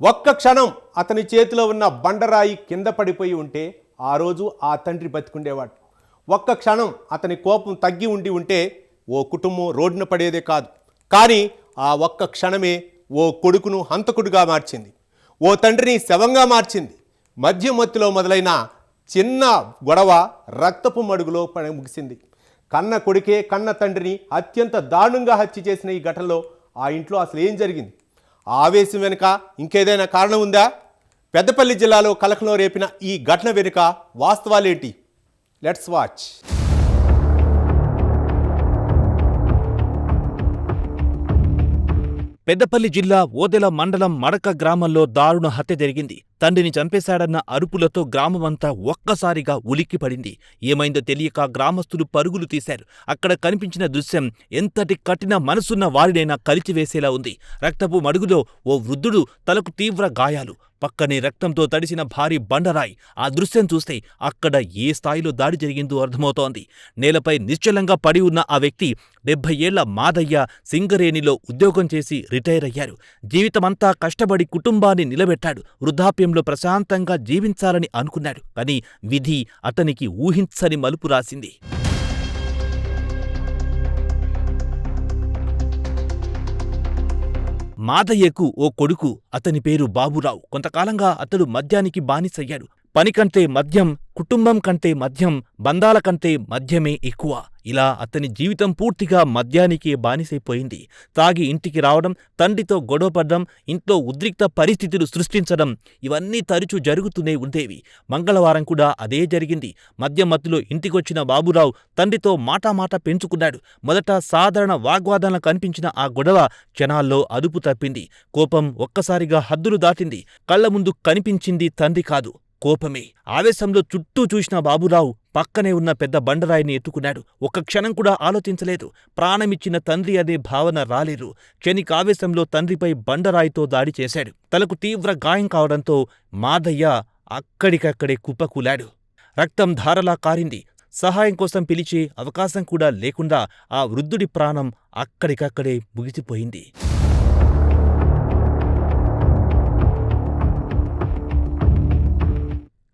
ఒక్క క్షణం అతని చేతిలో ఉన్న బండరాయి కింద పడిపోయి ఉంటే ఆ రోజు ఆ తండ్రి బతికుండేవాడు. ఒక్క క్షణం అతని కోపం తగ్గి ఉంటే ఓ కుటుంబం రోడ్డున పడేదే కాదు. కానీ ఆ ఒక్క క్షణమే ఓ కొడుకును హంతకుడిగా మార్చింది, ఓ తండ్రిని శవంగా మార్చింది. మద్యం మత్తులో మొదలైన చిన్న గొడవ రక్తపు మడుగులో ముగిసింది. కన్న కొడుకే కన్న తండ్రిని అత్యంత దారుణంగా హత్య చేసిన ఈ ఘటనలో ఆ ఇంట్లో అసలు ఏం జరిగింది? ఆ ఆవేశం వెనుక ఇంకేదైనా కారణం ఉందా? పెద్దపల్లి జిల్లాలో కలకలం రేపిన ఈ ఘటన వెనుక వాస్తవాలేంటి? Let's watch. పెద్దపల్లి జిల్లా ఓదెల మండలం మడక గ్రామంలో దారుణ హత్య జరిగింది. తండ్రిని చంపేశాడన్న అరుపులతో గ్రామమంతా ఒక్కసారిగా ఉలిక్కిపడింది. ఏమైందో తెలియక గ్రామస్తులు పరుగులు తీశారు. అక్కడ కనిపించిన దృశ్యం ఎంతటి కఠిన మనసున్న వారినైనా కలిచివేసేలా ఉంది. రక్తపు మడుగులో ఓ వృద్ధుడు తలకు తీవ్ర గాయాలు, పక్కనే రక్తంతో తడిసిన భారీ బండరాయి. ఆ దృశ్యం చూస్తే అక్కడ ఏ స్థాయిలో దాడి జరిగిందో అర్థమవుతోంది. నేలపై నిశ్చలంగా పడి ఉన్న ఆ వ్యక్తి 70 ఏళ్ల మాదయ్య సింగరేణిలో ఉద్యోగం చేసి రిటైర్ అయ్యారు. జీవితమంతా కష్టపడి కుటుంబాన్ని నిలబెట్టాడు. వృద్ధాప్యంలో ప్రశాంతంగా జీవించాలని అనుకున్నాడు. కానీ విధి అతనికి ఊహించని మలుపు రాసింది. మాదయ్యకు ఓ కొడుకు. అతని పేరు బాబురావు. కొంతకాలంగా అతడు మద్యానికి బానిసయ్యాడు. పని కంటే మద్యం, కుటుంబం కంటే మద్యం, బంధాల కంటే మద్యమే ఎక్కువ. ఇలా అతని జీవితం పూర్తిగా మద్యానికే బానిసైపోయింది. తాగి ఇంటికి రావడం, తండ్రితో గొడవపడ్డం, ఇంట్లో ఉద్రిక్త పరిస్థితులు సృష్టించడం ఇవన్నీ తరచూ జరుగుతూనే ఉండేవి. మంగళవారం కూడా అదే జరిగింది. మద్యం మత్తులో ఇంటికొచ్చిన బాబురావు తండ్రితో మాటామాట పెంచుకున్నాడు. మొదట సాధారణ వాగ్వాదనలు కనిపించిన ఆ గొడవ క్షణాల్లో అదుపు తప్పింది. కోపం ఒక్కసారిగా హద్దులు దాటింది. కళ్ల ముందు కనిపించింది తండ్రి కాదు, కోపమే. ఆవేశంలో చుట్టూ చూసిన బాబురావు పక్కనే ఉన్న పెద్ద బండరాయిని ఎత్తుకున్నాడు. ఒక్క క్షణం కూడా ఆలోచించలేదు. ప్రాణమిచ్చిన తండ్రి అనే భావన రాలేదు. క్షణికావేశంలో తండ్రిపై బండరాయితో దాడి చేశాడు. తలకు తీవ్ర గాయం కావడంతో మాదయ్య అక్కడికక్కడే కుప్పకూలాడు. రక్తం ధారలా కారింది. సహాయం కోసం పిలిచే అవకాశం కూడా లేకుండా ఆ వృద్ధుడి ప్రాణం అక్కడికక్కడే ముగిసిపోయింది.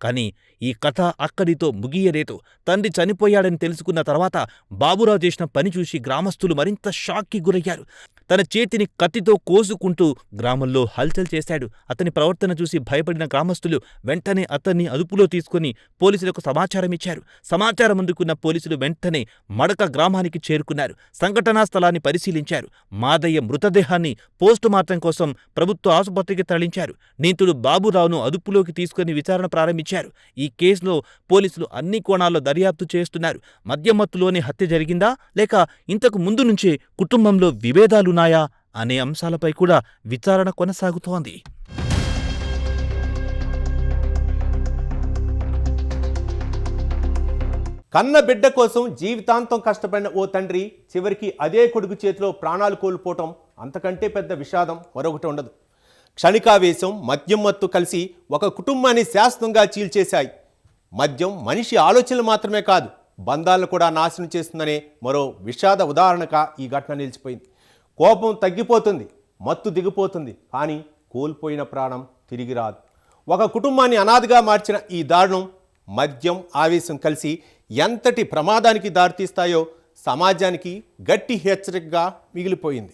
కానీ ఈ కథ అక్కడితో ముగియలేదు. తండ్రి చనిపోయాడని తెలుసుకున్న తర్వాత బాబురావు చేసిన పని చూసి గ్రామస్తులు మరింత షాక్కి గురయ్యారు. తన చేతిని కత్తితో కోసుకుంటూ గ్రామంలో హల్చల్ చేశాడు. అతని ప్రవర్తన చూసి భయపడిన గ్రామస్తులు వెంటనే అతన్ని అదుపులో తీసుకుని పోలీసులకు సమాచారం ఇచ్చారు. సమాచారం అందుకున్న పోలీసులు వెంటనే మడక గ్రామానికి చేరుకున్నారు. సంఘటనా స్థలాన్ని పరిశీలించారు. మాదయ్య మృతదేహాన్ని పోస్టుమార్టం కోసం ప్రభుత్వ ఆసుపత్రికి తరలించారు. నిందితుడు బాబురావును అదుపులోకి తీసుకుని విచారణ ప్రారంభించారు. ఈ కేసులో పోలీసులు అన్ని కోణాల్లో దర్యాప్తు చేస్తున్నారు. మద్యమత్తులోనే హత్య జరిగిందా, లేక ఇంతకు ముందు నుంచే కుటుంబంలో విభేదాలున్నాయా అనే అంశాలపై కూడా విచారణ కొనసాగుతోంది. కన్న బిడ్డ కోసం జీవితాంతం కష్టపడిన ఓ తండ్రి చివరికి అదే కొడుకు చేతిలో ప్రాణాలు కోల్పోవటం అంతకంటే పెద్ద విషాదం మరొకటి ఉండదు. క్షణికావేశం, మద్యం మత్తు కలిసి ఒక కుటుంబాన్ని శాశ్వతంగా చీల్చేశాయి. మద్యం మనిషి ఆలోచనలు మాత్రమే కాదు, బంధాలను కూడా నాశనం చేస్తుందనే మరో విషాద ఉదాహరణగా ఈ ఘటన నిలిచిపోయింది. కోపం తగ్గిపోతుంది, మత్తు దిగిపోతుంది, కానీ కోల్పోయిన ప్రాణం తిరిగి రాదు. ఒక కుటుంబాన్ని అనాథగా మార్చిన ఈ దారుణం, మద్యం, ఆవేశం కలిసి ఎంతటి ప్రమాదానికి దారితీస్తాయో సమాజానికి గట్టి హెచ్చరికగా మిగిలిపోయింది.